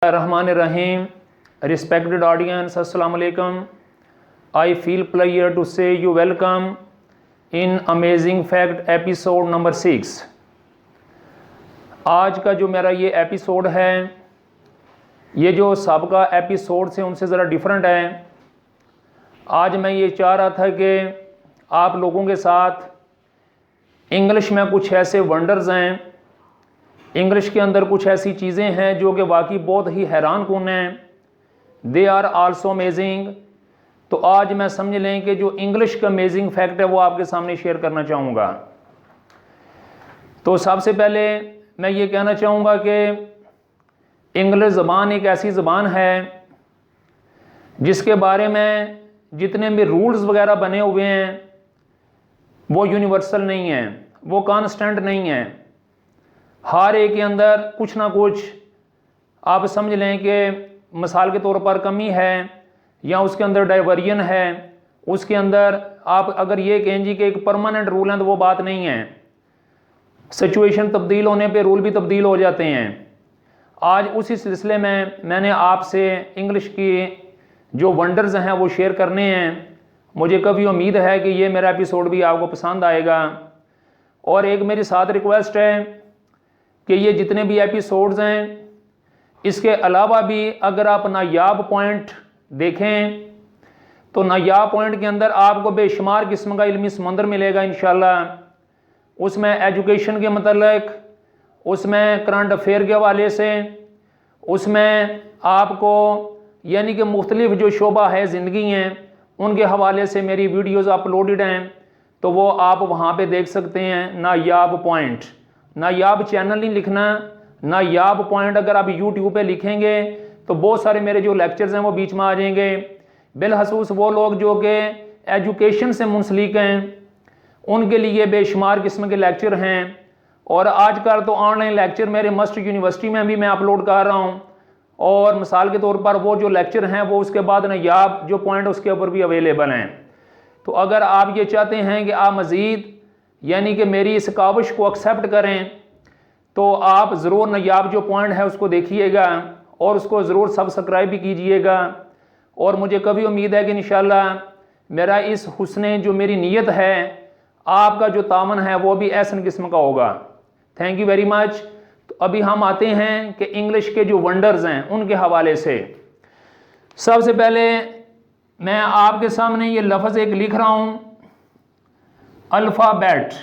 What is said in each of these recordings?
Rahim. Respected audience, Assalamu alaikum. I feel pleasure to say you welcome in Amazing Fact episode number 6. आज का जो मेरा ये episode है, ये जो सबका एपिसोड से उनसे ज़रा डिफरेंट है। आज मैं ये चाह रहा था कि आप लोगों के साथ इंग्लिश में कुछ ऐसे वंडर्स हैं, इंग्लिश के अंदर कुछ ऐसी चीज़ें हैं जो कि वाकई बहुत ही हैरान कुन हैं। They are also amazing. तो आज मैं समझ लें कि जो इंग्लिश का अमेजिंग फैक्ट है वो आपके सामने शेयर करना चाहूँगा। तो सबसे पहले मैं ये कहना चाहूँगा कि इंग्लिश ज़बान एक ऐसी ज़बान है जिसके बारे में जितने भी रूल्स वगैरह बने हुए हैं वो यूनिवर्सल नहीं हैं, वो कांस्टेंट नहीं हैं। हर एक के अंदर कुछ ना कुछ आप समझ लें कि मिसाल के तौर पर कमी है या उसके अंदर डाइवर्जन है, उसके अंदर आप अगर ये कहें जी कि एक परमानेंट रूल है तो वो बात नहीं है। सिचुएशन तब्दील होने पे रूल भी तब्दील हो जाते हैं। आज उसी सिलसिले में मैंने आपसे इंग्लिश की जो वंडर्स हैं वो शेयर करने हैं। मुझे कभी उम्मीद है कि ये मेरा एपिसोड भी आपको पसंद आएगा। और एक मेरी साथ रिक्वेस्ट है कि ये जितने भी एपिसोड्स हैं इसके अलावा भी अगर आप नायाब पॉइंट देखें तो नायाब पॉइंट के अंदर आपको बेशुमार किस्म का इल्मी समंदर मिलेगा इंशाल्लाह। उसमें एजुकेशन के मतलब, उसमें करंट अफेयर के हवाले से, उसमें आपको यानी कि मुख्तलिफ जो शोबा है ज़िंदगी हैं उनके हवाले से मेरी वीडियोज़ अपलोडेड हैं, तो वो आप वहाँ पे देख सकते हैं। नायाब पॉइंट, नायाब चैनल नहीं लिखना, नायाब पॉइंट अगर आप यूट्यूब पे लिखेंगे तो बहुत सारे मेरे जो लेक्चर्स हैं वो बीच में आ जाएंगे। बिलखसूस वो लोग जो कि एजुकेशन से मुंसलिक हैं उनके लिए बेशुमार किस्म के लेक्चर हैं। और आजकल तो ऑनलाइन लेक्चर मेरे मस्ट यूनिवर्सिटी में भी मैं अपलोड कर रहा हूँ। और मिसाल के तौर पर वो जो लेक्चर हैं वो उसके बाद नायाब जो पॉइंट उसके ऊपर भी अवेलेबल हैं। तो अगर आप ये चाहते हैं कि आप मज़ीद यानी कि मेरी इस काविश को एक्सेप्ट करें तो आप ज़रूर नायाब जो पॉइंट है उसको देखिएगा और उसको ज़रूर सब्सक्राइब भी कीजिएगा। और मुझे कभी उम्मीद है कि इंशाल्लाह मेरा इस हुस्ने जो मेरी नीयत है, आपका जो तामन है वो भी ऐसा किस्म का होगा। Thank you very much. तो अभी हम आते हैं कि इंग्लिश के जो वंडर्स हैं उनके हवाले से। सबसे पहले मैं आपके सामने ये लफ्ज़ एक लिख रहा हूँ, अल्फ़ाबेट।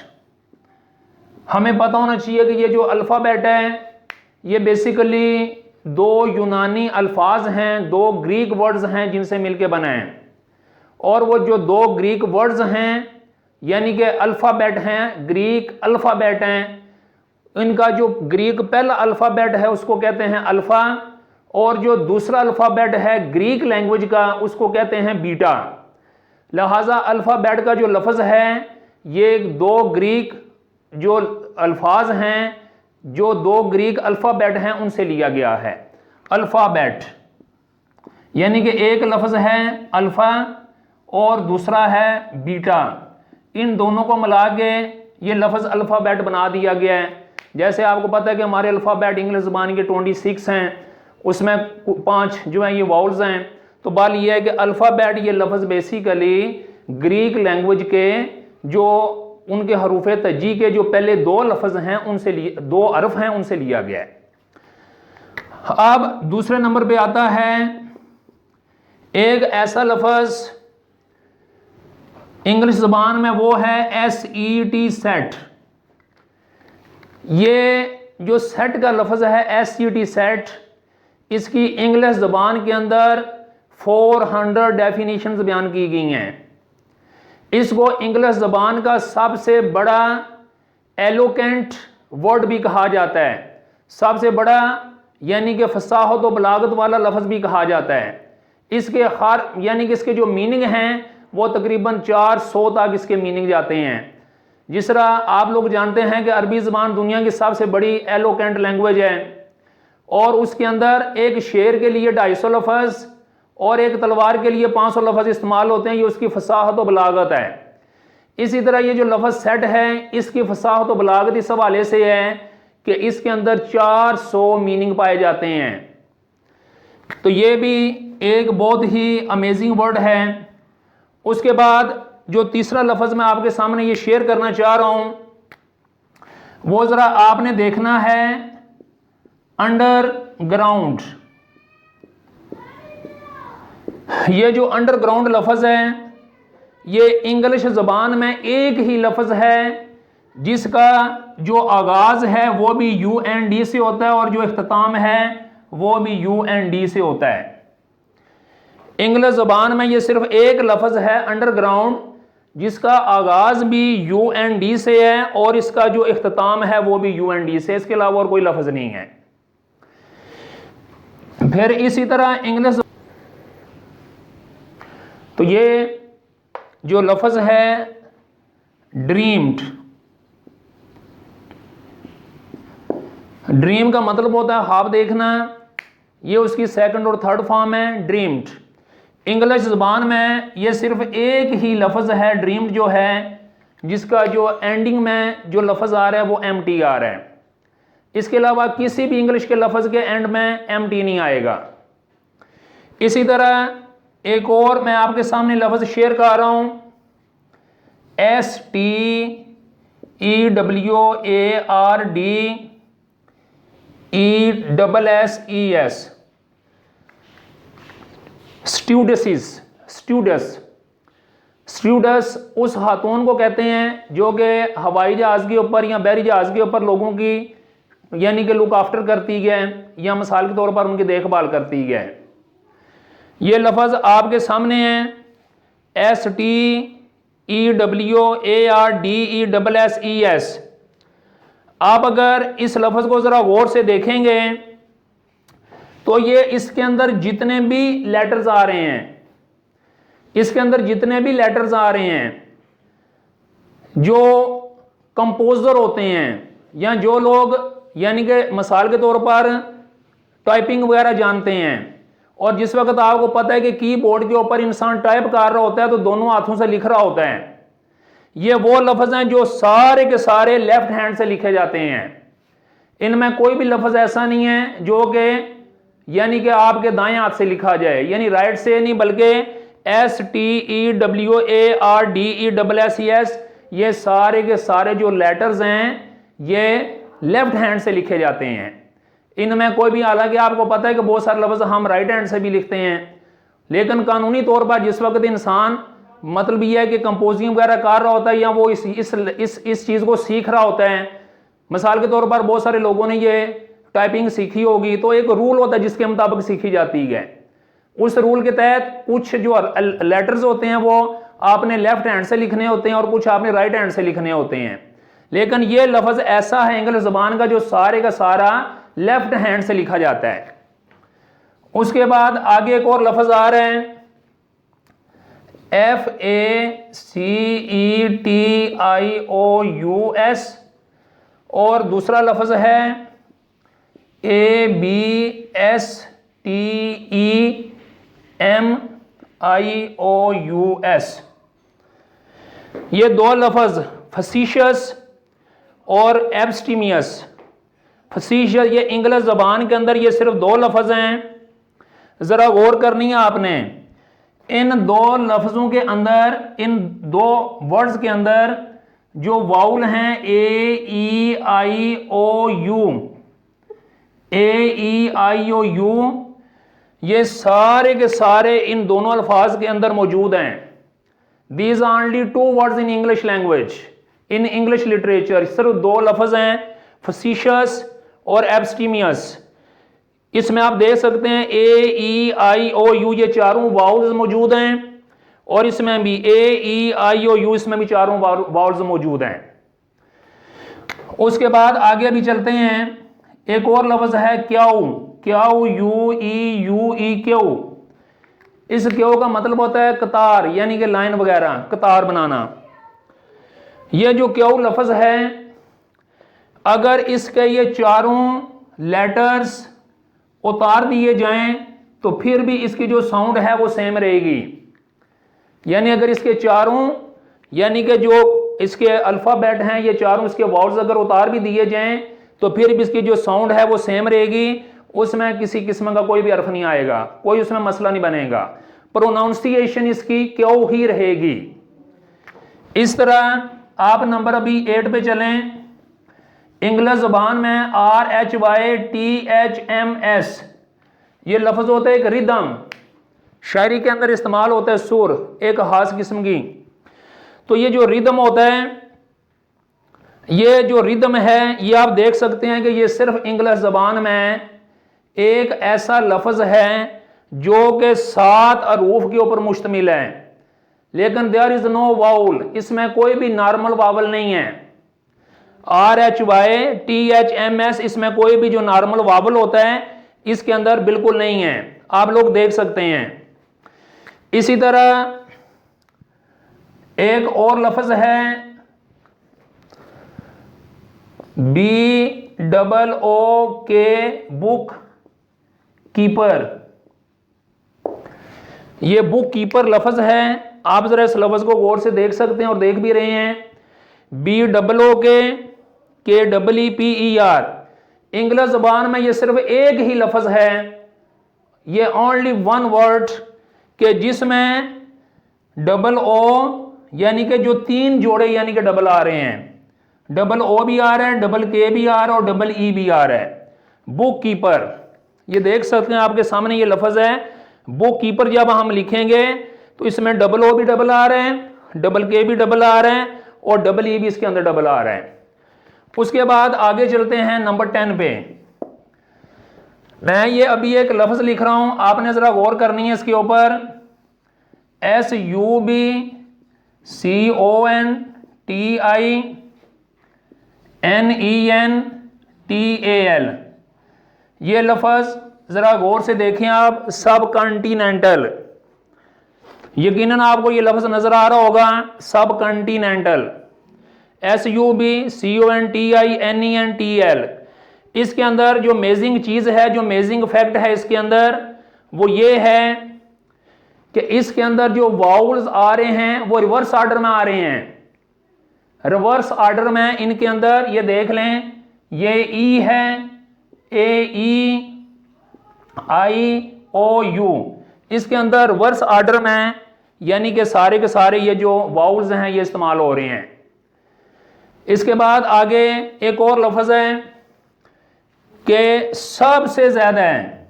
हमें पता होना चाहिए कि ये जो अल्फ़ाबेट है ये बेसिकली दो यूनानी अल्फाज हैं, दो ग्रीक वर्ड्स हैं जिनसे मिलके बना है। और वो जो दो ग्रीक वर्ड्स हैं यानी कि अल्फ़ाबेट हैं, ग्रीक अल्फ़ाबेट हैं, इनका जो ग्रीक पहला अल्फ़ाबेट है उसको कहते हैं अल्फ़ा, और जो दूसरा अल्फ़ाबेट है ग्रीक लैंग्वेज का उसको कहते हैं बीटा। लिहाजा अल्फ़ाबेट का जो लफ्ज़ है ये दो ग्रीक जो अल्फाज हैं, जो दो ग्रीक अल्फ़ाबेट हैं उनसे लिया गया है। अल्फ़ाबेट यानी कि एक लफ्ज़ है अल्फ़ा और दूसरा है बीटा, इन दोनों को मिला के ये लफ्ज़ अल्फ़ाबेट बना दिया गया है। जैसे आपको पता है कि हमारे अल्फ़ाबेट इंग्लिश ज़बान के 26 हैं, उसमें 5 जो हैं ये वाउल्स हैं। तो बात यह है कि अल्फ़ाबेट ये लफ्ज़ बेसिकली ग्रीक लैंग्वेज के जो उनके हरूफ तजी के जो पहले दो लफ्ज़ हैं उनसे दो हरफ हैं उनसे लिया गया है। अब दूसरे नंबर पे आता है एक ऐसा लफ्ज़ इंग्लिश ज़बान में, वो है SET, सेट। ये जो सेट का लफ्ज़ है SET, सेट, इसकी इंग्लिश ज़बान के अंदर 400 डेफिनेशंस बयान की गई हैं। इसको इंग्लिश ज़बान का सबसे बड़ा एलोकेंट वर्ड भी कहा जाता है, सबसे बड़ा यानी कि फसाहत व बलागत वाला लफ्ज़ भी कहा जाता है। इसके हर यानी कि इसके जो मीनिंग हैं वो तकरीबन 400 तक इसके मीनिंग जाते हैं। जिस तरह आप लोग जानते हैं कि अरबी ज़बान दुनिया की सबसे बड़ी एलोकेंट लैंग्वेज है और उसके अंदर एक शेर के लिए 250 लफ्ज़ और एक तलवार के लिए 500 लफ्ज़ इस्तेमाल होते हैं। ये उसकी फसाहत व बलागत है। इसी तरह ये जो लफ्ज़ सेट है इसकी फसाहत व बलागत इस हवाले से है कि इसके अंदर 400 मीनिंग पाए जाते हैं। तो ये भी एक बहुत ही अमेजिंग वर्ड है। उसके बाद जो तीसरा लफ्ज़ मैं आपके सामने ये शेयर करना चाह रहा हूं, वो ज़रा आपने देखना है, अंडरग्राउंड। ये जो अंडरग्राउंड लफ्ज़ है, ये इंग्लिश ज़बान में एक ही लफ्ज़ है जिसका जो आगाज़ है वो भी UND से होता है और जो इख्तिताम है वो भी UND से होता है। इंग्लिश ज़बान में ये सिर्फ एक लफ्ज़ है अंडरग्राउंड, जिसका आगाज़ भी UND से है और इसका जो इख्तिताम है वो भी UND से, इसके अलावा और कोई लफ्ज़ नहीं है। फिर इसी तरह इंग्लिश, तो ये जो लफ्ज़ है ड्रीम्ड, ड्रीम का मतलब होता है ख्वाब देखना, ये उसकी सेकंड और थर्ड फॉर्म है ड्रीम्ड। इंग्लिश ज़बान में ये सिर्फ एक ही लफ्ज़ है ड्रीम्ड जो है, जिसका जो एंडिंग में जो लफ्ज़ आ रहा है वो MT आ रहा है। इसके अलावा किसी भी इंग्लिश के लफ्ज़ के एंड में MT नहीं आएगा। इसी तरह एक और मैं आपके सामने लफ्ज़ शेयर कर रहा हूं, STEWARDESSES, स्ट्यूडेसिस। स्ट्यूडस उस खातून को कहते हैं जो कि हवाई जहाज़ के ऊपर या बहरी जहाज़ के ऊपर लोगों की यानी कि लुक आफ्टर करती है या मिसाल के तौर पर उनकी देखभाल करती है। ये लफ्ज़ आपके सामने है, STEWARDESSES। आप अगर इस लफ्ज़ को ज़रा गौर से देखेंगे तो ये इसके अंदर जितने भी लेटर्स आ रहे हैं, इसके अंदर जितने भी लेटर्स आ रहे हैं, जो कंपोजर होते हैं या जो लोग यानी कि मिसाल के तौर पर टाइपिंग वगैरह जानते हैं, और जिस वक्त आपको पता है कि कीबोर्ड के ऊपर इंसान टाइप कर रहा होता है तो दोनों हाथों से लिख रहा होता है, ये वो लफ्ज़ हैं जो सारे के सारे लेफ्ट हैंड से लिखे जाते हैं। इनमें कोई भी लफ्ज़ ऐसा नहीं है जो कि यानी कि आपके दाएं हाथ से लिखा जाए, यानी राइट से नहीं, बल्कि STEWARDESSES ये सारे के सारे जो लेटर्स हैं ये लेफ्ट हैंड से लिखे जाते हैं। इनमें कोई भी, हालांकि आपको पता है कि बहुत सारे लफ्ज़ हम राइट हैंड से भी लिखते हैं, लेकिन कानूनी तौर पर जिस वक्त इंसान मतलब ये है कि कंपोजिंग वगैरह कर रहा होता है या वो इस चीज़ को सीख रहा होता है, मिसाल के तौर पर बहुत सारे लोगों ने ये टाइपिंग सीखी होगी, तो एक रूल होता है जिसके मुताबिक सीखी जाती है। उस रूल के तहत कुछ जो लेटर्स होते हैं वो आपने लेफ्ट हैंड से लिखने होते हैं और कुछ आपने राइट हैंड से लिखने होते हैं। लेकिन ये लफ्ज़ ऐसा है इंग्लिश ज़बान का जो सारे का सारा लेफ्ट हैंड से लिखा जाता है। उसके बाद आगे एक और लफ्ज़ आ रहे हैं, FACETIOUS, और दूसरा लफ्ज़ है ABSTEMIOUS। ये दो लफ्ज़ फसीशियस और एब्स्टीमियस। फसीशियस ये इंग्लिश ज़बान के अंदर ये सिर्फ दो लफ्ज़ हैं, ज़रा गौर करनी है आपने। इन दो लफ्ज़ों के अंदर, इन दो वर्ड्स के अंदर जो वाउल हैं AEIOU, ये सारे के सारे इन दोनों अल्फाज के अंदर मौजूद हैं। These are only two words in English language, in English literature सिर्फ दो लफ्ज़ हैं, फसीशियस और एब्स्टीमियस। इसमें आप देख सकते हैं AEIOU ये चारों वाउल्स मौजूद हैं, और इसमें भी AEIOU इसमें भी चारों वाउल्स मौजूद हैं। उसके बाद आगे भी चलते हैं, एक और लफ्ज़ है क्याऊ, क्याऊ। इस क्याऊ का मतलब होता है कतार, यानी कि लाइन वगैरह, कतार बनाना। यह जो क्याऊ लफ्ज़ है, अगर इसके ये चारों लेटर्स उतार दिए जाएं तो फिर भी इसकी जो साउंड है वो सेम रहेगी। यानी अगर इसके चारों, यानी कि जो इसके अल्फ़ाबेट हैं ये चारों, इसके वाउल्स अगर उतार भी दिए जाएं तो फिर भी इसकी जो साउंड है वो सेम रहेगी। उसमें किसी किस्म का कोई भी हर्फ नहीं आएगा, कोई उसमें मसला नहीं बनेगा, प्रोनाउंसिएशन इसकी क्यों ही रहेगी। इस तरह आप नंबर अभी 8 पे चलें। इंग्लिश ज़बान में RHYTHMS ये लफ्ज़ होता है एक रिदम, शायरी के अंदर इस्तेमाल होता है सुर, एक खास किस्म की। तो ये जो रिदम होता है, ये जो रिदम है, ये आप देख सकते हैं कि ये सिर्फ इंग्लिश ज़बान में एक ऐसा लफ्ज़ है जो कि 7 हरूफ के ऊपर मुश्तमिल है, लेकिन देयर इज नो वाउल, इसमें कोई भी नॉर्मल वावल नहीं है। RHYTHMS इसमें कोई भी जो नॉर्मल वावल होता है इसके अंदर बिल्कुल नहीं है, आप लोग देख सकते हैं। इसी तरह एक और लफ्ज है BOOK बुक कीपर। ये बुक कीपर लफ्ज है, आप जरा इस लफ्ज को गौर से देख सकते हैं और देख भी रहे हैं। BOOKEEPER इंग्लिश ज़बान में ये सिर्फ एक ही लफ्ज है, ये ओनली वन वर्ड के जिसमें OO यानी कि जो 3 जोड़े यानी कि डबल आ रहे हैं, OO भी आ रहा है, KK भी आ रहा है और EE भी आ रहा है। बुक कीपर, ये देख सकते हैं आपके सामने ये लफ्ज है बुक कीपर। जब हम लिखेंगे तो इसमें OO भी डबल आ रहे हैं, KK भी डबल आ रहे हैं और EE भी इसके अंदर डबल आ रहा है। उसके बाद आगे चलते हैं नंबर 10 पे। मैं ये अभी एक लफ्ज लिख रहा हूं, आपने जरा गौर करनी है इसके ऊपर। SUBCONTINENTAL ये लफ्ज जरा गौर से देखें आप। सब कॉन्टिनेंटल, यकीनन आपको ये लफ्ज नजर आ रहा होगा, सब कॉन्टिनेंटल, SUBCONTINENTAL। इसके अंदर जो मेजिंग चीज है, जो मेजिंग फैक्ट है इसके अंदर, वो ये है कि इसके अंदर जो वाउल्स आ रहे हैं वो रिवर्स ऑर्डर में आ रहे हैं। रिवर्स ऑर्डर में इनके अंदर ये देख लें, ये ई है, AEIOU, इसके अंदर रिवर्स ऑर्डर में यानी कि सारे के सारे ये जो वाउल्स हैं ये इस्तेमाल हो रहे हैं। इसके बाद आगे एक और लफ्ज है कि सबसे ज्यादा है,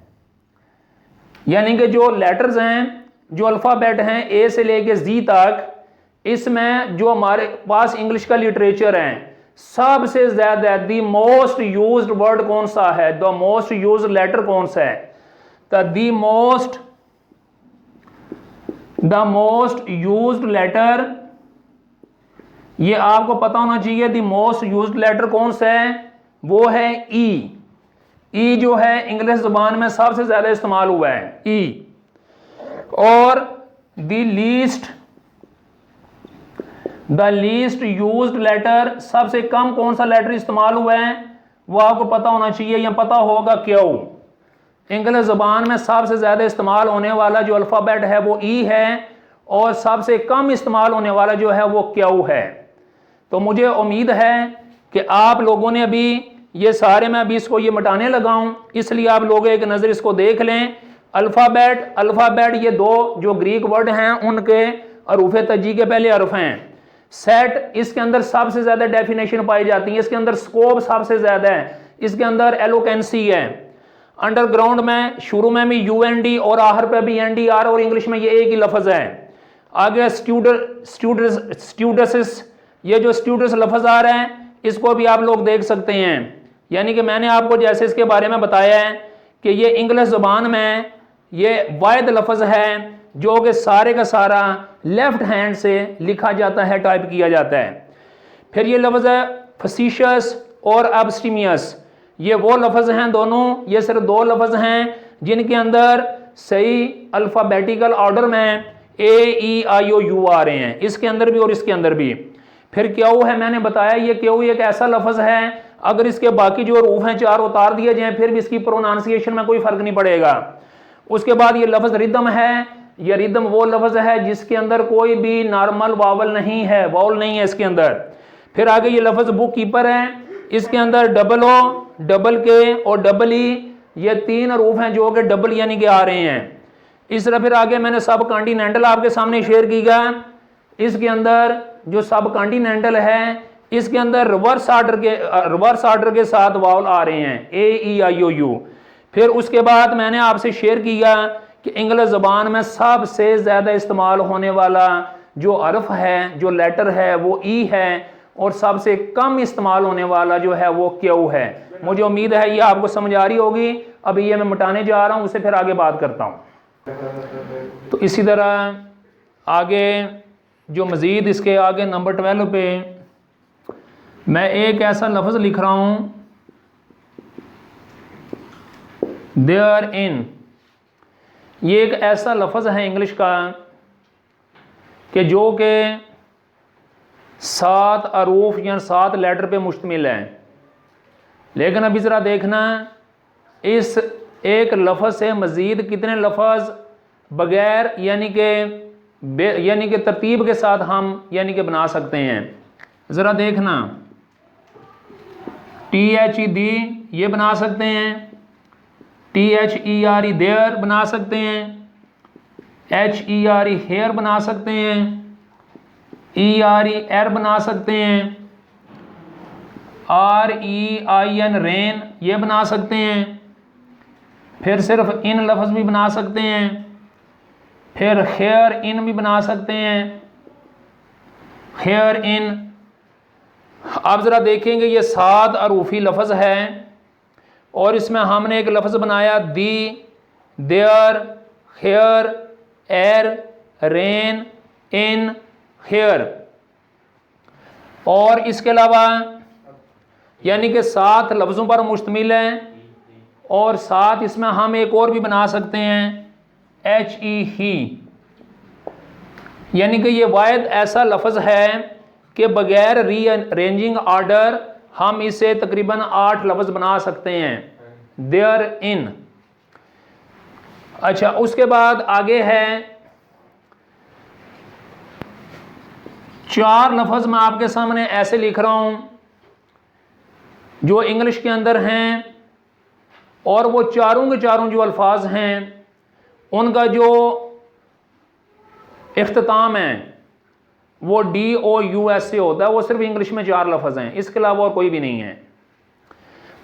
यानी कि जो लेटर्स हैं, जो अल्फाबेट हैं ए से लेके जी तक, इसमें जो हमारे पास इंग्लिश का लिटरेचर है सबसे ज्यादा द मोस्ट यूज्ड वर्ड कौन सा है, द मोस्ट यूज्ड लेटर कौन सा है, द मोस्ट यूज्ड लेटर, ये आपको पता होना चाहिए। द मोस्ट यूज्ड लेटर कौन सा है, वो है ई। ई जो है इंग्लिश जुबान में सबसे ज्यादा इस्तेमाल हुआ है, ई। और द लीस्ट यूज्ड लेटर, सबसे कम कौन सा लेटर इस्तेमाल हुआ है, वो आपको पता होना चाहिए, या पता होगा क्यों। इंग्लिश जुबान में सबसे ज्यादा इस्तेमाल होने वाला जो अल्फाबेट है वो ई है, और सबसे कम इस्तेमाल होने वाला जो है वो क्यू है। तो मुझे उम्मीद है कि आप लोगों ने अभी ये सारे, मैं अभी इसको ये मिटाने लगा हूं, इसलिए आप लोग एक नज़र इसको देख लें। अल्फाबेट ये दो जो ग्रीक वर्ड हैं उनके हरूफ तजी के पहले हर्फ हैं। सेट, इसके अंदर सबसे ज्यादा डेफिनेशन पाई जाती है, इसके अंदर स्कोप सबसे ज्यादा है, इसके अंदर एलोकेंसी है। अंडरग्राउंड में शुरू में भी UND और आखिर पे भी NDR, और इंग्लिश में ये एक ही लफ्ज है। आगे स्टूडेंट्स, ये जो स्टूडेंट्स लफ्ज आ रहा है इसको भी आप लोग देख सकते हैं। यानी कि मैंने आपको जैसे इसके बारे में बताया है कि ये इंग्लिश जुबान में ये वाहिद लफ्ज है जो कि सारे का सारा लेफ्ट हैंड से लिखा जाता है, टाइप किया जाता है। फिर ये लफ्ज है फसीशियस और एब्स्टीमियस, ये वो लफ्ज हैं दोनों, ये सिर्फ दो लफ्ज हैं जिनके अंदर सही अल्फाबेटिकल ऑर्डर में AEIOU आ रहे हैं, इसके अंदर भी और इसके अंदर भी। फिर क्यू है, मैंने बताया ये क्यू एक ऐसा लफ्ज है अगर इसके बाकी जो रूफ हैं 4 उतार दिए जाएं फिर भी इसकी प्रोनाउंसिएशन में कोई फर्क नहीं पड़ेगा। उसके बाद ये लफ्ज रिदम है, ये रिदम वो लफ्ज है जिसके अंदर कोई भी नॉर्मल वावल नहीं है, वाउल नहीं है इसके अंदर। फिर आगे ये लफ्ज बुक कीपर है, इसके अंदर OO, KK और EE ये 3 हरूफ हैं जो कि डबल यानी कि आ रहे हैं। इस तरह फिर आगे मैंने सब कॉन्टिनेंटल आपके सामने शेयर किया। इसके अंदर जो सब कॉन्टिनेंटल है इसके अंदर रिवर्स ऑर्डर के साथ वावल आ रहे हैं, AEIOU। फिर उसके बाद मैंने आपसे शेयर किया कि इंग्लिश ज़बान में सबसे ज़्यादा इस्तेमाल होने वाला जो हर्फ है, जो लेटर है, वो ई है, और सबसे कम इस्तेमाल होने वाला जो है वो क्यू है। मुझे उम्मीद है ये आपको समझ आ रही होगी। अभी ये मैं मिटाने जा रहा हूँ, उससे फिर आगे बात करता हूँ। तो इसी तरह आगे जो मज़ीद इसके आगे नंबर 12 पे मैं एक ऐसा लफ्ज़ लिख रहा हूँ, देयर इन। ये एक ऐसा लफ्ज़ है इंग्लिश का कि जो कि 7 हरूफ या 7 लेटर पे मुश्तमिल है। लेकिन अभी ज़रा देखना इस एक लफ्ज़ से मज़ीद कितने लफ्ज़ बग़ैर यानी कि तरतीब के साथ हम यानी कि बना सकते हैं। ज़रा देखना, THED ये बना सकते हैं, THERE देयर बना सकते हैं, HERE हेयर बना सकते हैं, ERE एर बना सकते हैं, REIN रेन ये बना सकते हैं। फिर सिर्फ इन लफ्ज़ भी बना सकते हैं। फिर हेयर इन भी बना सकते हैं, हेयर इन। आप ज़रा देखेंगे ये 7 हरूफी लफ्ज़ है और इसमें हमने एक लफ्ज़ बनाया दी, देयर, हेयर, एर, रेन, इन, हेयर। और इसके अलावा यानी कि 7 लफ्ज़ों पर मुश्तमिल है। और साथ इसमें हम एक और भी बना सकते हैं, HE ही। यानी कि ये वाहिद ऐसा लफ्ज़ है कि बग़ैर रीअरेंजिंग ऑर्डर हम इसे तकरीबन 8 लफ्ज़ बना सकते हैं, देयर इन। अच्छा, उसके बाद आगे है 4 लफ्ज़ मैं आपके सामने ऐसे लिख रहा हूं जो इंग्लिश के अंदर हैं, और वो चारों के चारों जो अल्फाज हैं उनका जो इख्तिताम है वो DOUS से होता है। वो सिर्फ इंग्लिश में 4 लफ्ज़ हैं, इसके अलावा और कोई भी नहीं है।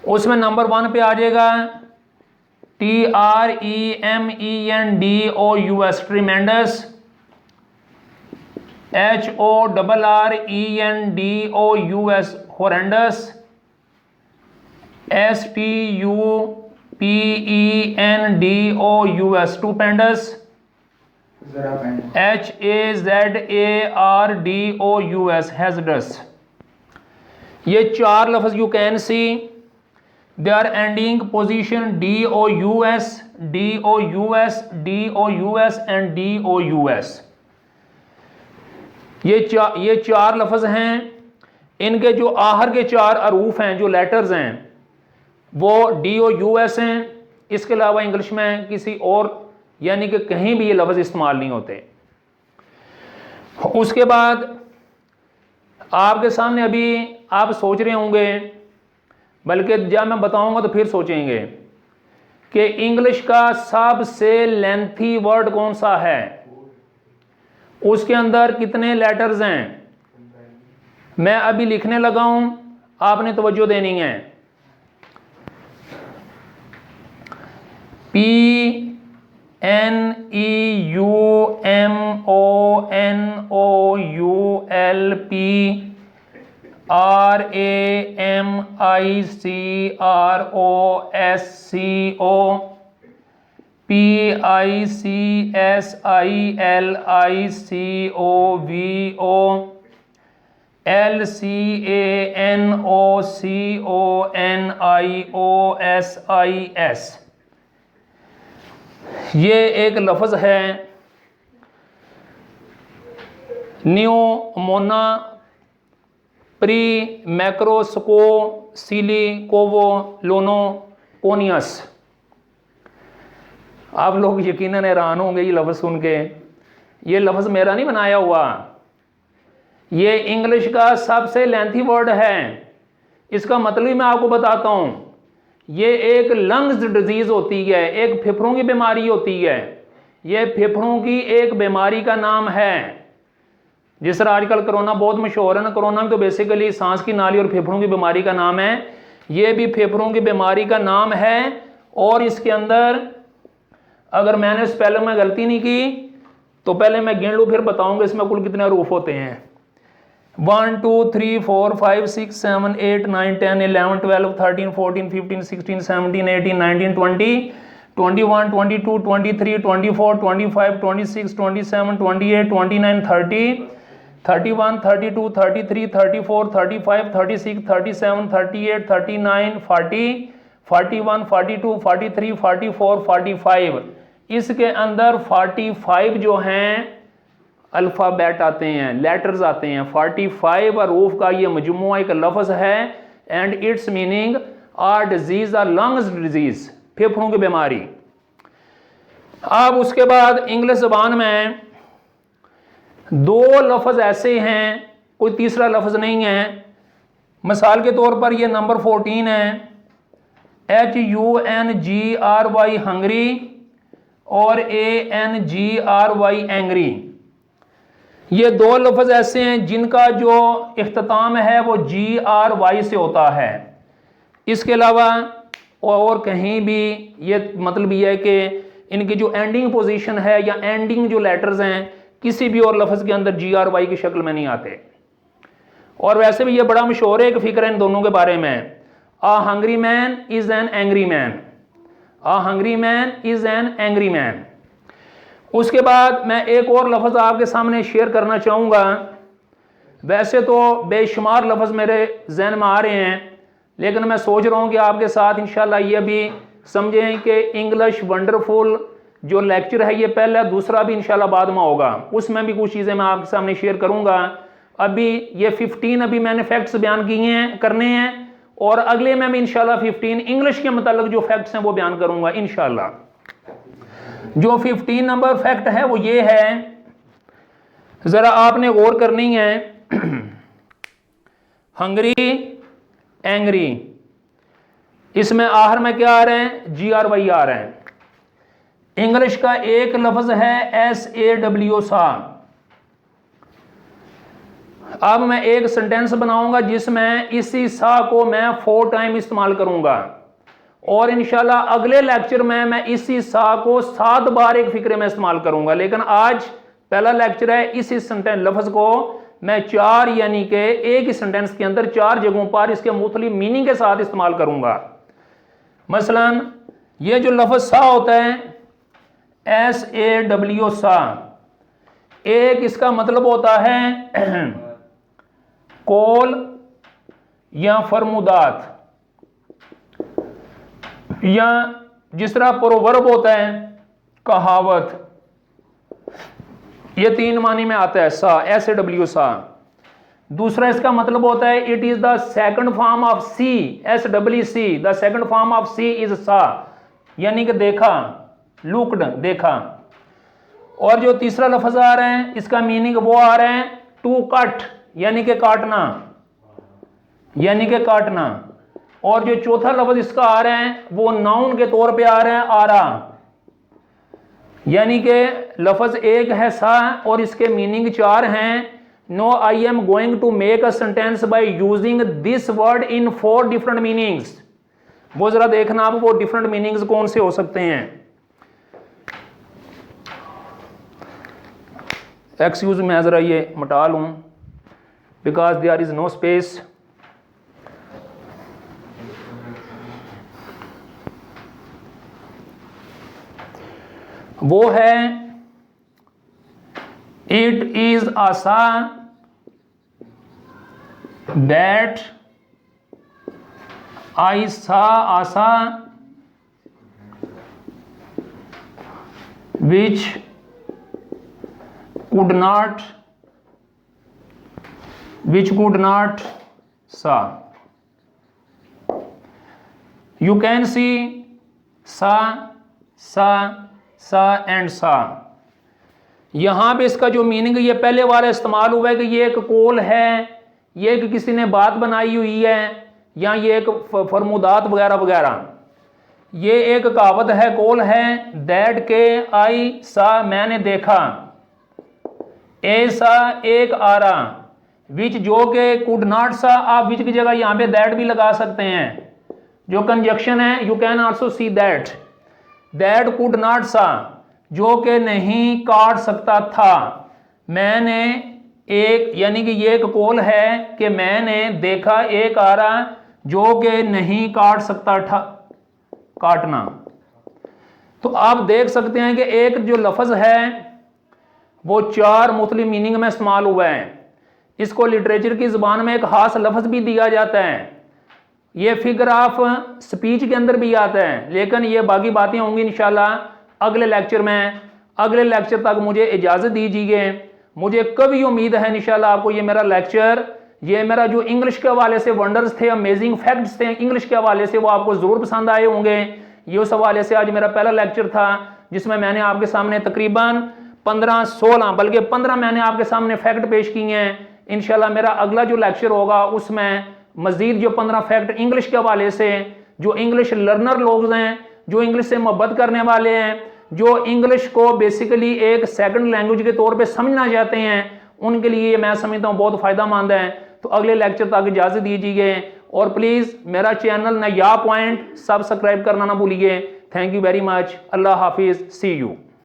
उसमें नंबर 1 पे आ जाएगा TREMENDOUS tremendous, HORRENDOUS horrendous, STUPENDOUS stupendous, HAZARDOUS हैज़डस। ये 4 लफ्ज़ you can see they are ending position DOUS, DOUS, DOUS and DOUS। ये 4 लफ्ज़ हैं। इनके जो आखिर के 4 हरूफ हैं, जो लेटर्स हैं, वो DOUS हैं। इसके अलावा इंग्लिश में किसी और यानी कि कहीं भी ये लफ्ज़ इस्तेमाल नहीं होते। उसके बाद आपके सामने अभी आप सोच रहे होंगे, बल्कि जब मैं बताऊंगा तो फिर सोचेंगे कि इंग्लिश का सबसे लेंथी वर्ड कौन सा है, उसके अंदर कितने लेटर्स हैं। मैं अभी लिखने लगा हूं, आपने तवज्जो देनी है। PNEUMONOULP RAMICROSCO PICSILICOVO LCANOCONIOSIS। ये एक लफ्ज़ है न्यूमोना प्री मैक्रोस्को सिलिकोवोलोनोकोनियस। आप लोग यकीनन हैरान होंगे ये लफ्ज़ सुन के। ये लफ्ज़ मेरा नहीं बनाया हुआ, ये इंग्लिश का सबसे लेंथी वर्ड है। इसका मतलब ही मैं आपको बताता हूँ। ये एक लंग्स डिजीज होती है, एक फेफड़ों की बीमारी होती है। ये फेफड़ों की एक बीमारी का नाम है। जिस तरह आजकल कोरोना बहुत मशहूर है ना, कोरोना में तो बेसिकली सांस की नाली और फेफड़ों की बीमारी का नाम है। ये भी फेफड़ों की बीमारी का नाम है। और इसके अंदर अगर मैंने स्पेलिंग में गलती नहीं की तो पहले मैं गिन लूँ फिर बताऊंगा इसमें कुल कितने रूफ होते हैं। 1 2 3 4 5 6 7 8 9 10 11 12 13 14 15 16 17 18 19 20 21 22 23 24 25 26 27 28 29 30 31 32 33 34 35 36 37 38 39 40 41 42 43 44 45। इसके अंदर 45 जो हैं अल्फ़ाबेट आते हैं, लेटर्स आते हैं। 45 हरूफ का ये मजमूआ एक लफ्ज़ है। And its meaning are disease or lungs disease, फेफड़ों की बीमारी। अब उसके बाद इंग्लिश ज़बान में 2 लफ्ज़ ऐसे हैं, कोई तीसरा लफ्ज़ नहीं है। मिसाल के तौर पर ये नंबर 14 है, HUNGRY हंगरी और ANGRY एंग्री। ये 2 लफ्ज़ ऐसे हैं जिनका जो इख्तिताम है वो GRY से होता है। इसके अलावा और कहीं भी ये मतलब ये है कि इनकी जो एंडिंग पोजीशन है या एंडिंग जो लेटर्स हैं किसी भी और लफ्ज़ के अंदर GRY की शक्ल में नहीं आते। और वैसे भी ये बड़ा मशहूर है, एक फिक्र है इन दोनों के बारे में। A hungry man is an angry man. A hungry man is an angry man. उसके बाद मैं एक और लफ्ज़ आपके सामने शेयर करना चाहूँगा। वैसे तो बेशुमार लफ्ज़ मेरे जहन में आ रहे हैं, लेकिन मैं सोच रहा हूँ कि आपके साथ इंशाल्लाह ये भी समझें कि इंग्लिश वंडरफुल जो लेक्चर है ये पहला, दूसरा भी इंशाल्लाह बाद में होगा, उसमें भी कुछ चीज़ें मैं आपके सामने शेयर करूँगा। अभी ये 15 अभी मैंने फैक्ट्स बयान किए हैं करने हैं, और अगले में भी इंशाल्लाह 15 इंग्लिश के मतलब जो फैक्ट्स हैं वो बयान करूँगा इंशाल्लाह। जो 15 नंबर फैक्ट है वो ये है, ज़रा आपने गौर करनी है। हंगरी, एंग्री, इसमें आहर में क्या आ रहे हैं? GRY आ रहे हैं। इंग्लिश का एक लफ्ज़ है SAW सा। अब मैं एक सेंटेंस बनाऊंगा जिसमें इसी सा को मैं 4 टाइम इस्तेमाल करूंगा, और इंशाल्लाह अगले लेक्चर में मैं इसी सा को 7 बार एक फिक्रे में इस्तेमाल करूंगा। लेकिन आज पहला लेक्चर है, इसी सेंटेंस लफ्ज़ को मैं 4 यानी कि एक ही सेंटेंस के अंदर 4 जगहों पर इसके मुख्तलिफ मीनिंग के साथ इस्तेमाल करूंगा। मसलन ये जो लफ्ज़ सा होता है SAW सा, एक इसका मतलब होता है कौल या फरमुदात, या जिस तरह प्रोवर्ब होता है कहावत, ये 3 मानी में आता है सा, SAW सा। दूसरा इसका मतलब होता है it is the second form of see, SWC, the second form of see is saw, यानी कि देखा, लुक्ड, देखा। और जो तीसरा लफ्ज़ आ रहा है इसका मीनिंग वो आ रहा है टू कट, यानी कि काटना, यानी कि काटना। और जो चौथा लफ्ज़ इसका आ रहा है वो नाउन के तौर पे आ रहा है आरा, यानी कि लफ्ज़ एक है सा और इसके मीनिंग 4 हैं। No I am going to make a sentence by using this word in 4 different meanings. वो जरा देखना आप वो डिफरेंट मीनिंग्स कौन से हो सकते हैं। एक्सक्यूज मैं जरा ये मिटा लूं because there is no space. वो है it is as a that I saw as a which could not sa. You can see sa, sa, sa and sa. यहां पे इसका जो मीनिंग ये पहले वाला इस्तेमाल हुआ है कि ये एक कौल है, ये एक किसी ने बात बनाई हुई है, या ये एक फरमुदात वगैरह वगैरह। ये एक कहावत है, कौल है, दैट के आई सा मैंने देखा, ऐसा एक आरा, विच जो के कुड नॉट सा, आप विच की जगह यहां पे दैट भी लगा सकते हैं। जो कंजक्शन है, you can also see that, that could not सा, जो के नहीं काट सकता था। मैंने एक, यानी कि ये एक कौल है कि मैंने देखा एक आरा जो के नहीं काट सकता था, काटना। तो आप देख सकते हैं कि एक जो लफ्ज है वो 4 मुख्तलिफ मीनिंग में इस्तेमाल हुआ है। इसको लिटरेचर की ज़बान में एक खास लफ्ज भी दिया जाता है। ये फिगर ऑफ स्पीच के अंदर भी आता है, लेकिन ये बाकी बातें होंगी इंशाल्लाह अगले लेक्चर में। अगले लेक्चर तक मुझे इजाज़त दीजिए। मुझे कभी उम्मीद है इंशाल्लाह आपको ये मेरा लेक्चर, ये मेरा जो इंग्लिश के हवाले से वंडर्स थे, अमेजिंग फैक्ट्स थे इंग्लिश के हवाले से, वो आपको ज़रूर पसंद आए होंगे। ये उस हवाले से आज मेरा पहला लेक्चर था जिसमें मैंने आपके सामने तकरीबन 15-16 बल्कि 15 मैंने आपके सामने फैक्ट पेश किए हैं। इंशाल्लाह मेरा अगला जो लेक्चर होगा उसमें मज़ीद जो 15 फैक्ट इंग्लिश के हवाले से, जो इंग्लिश लर्नर लोग हैं, जो इंग्लिश से मोहब्बत करने वाले हैं, जो इंग्लिश को बेसिकली एक सेकंड लैंग्वेज के तौर पे समझना चाहते हैं, उनके लिए मैं समझता हूँ बहुत फ़ायदेमंद है। तो अगले लेक्चर तक इजाज़त दीजिए और प्लीज़ मेरा चैनल नया पॉइंट सब्सक्राइब करना ना भूलिए। Thank you very much. अल्लाह हाफिज़। See you.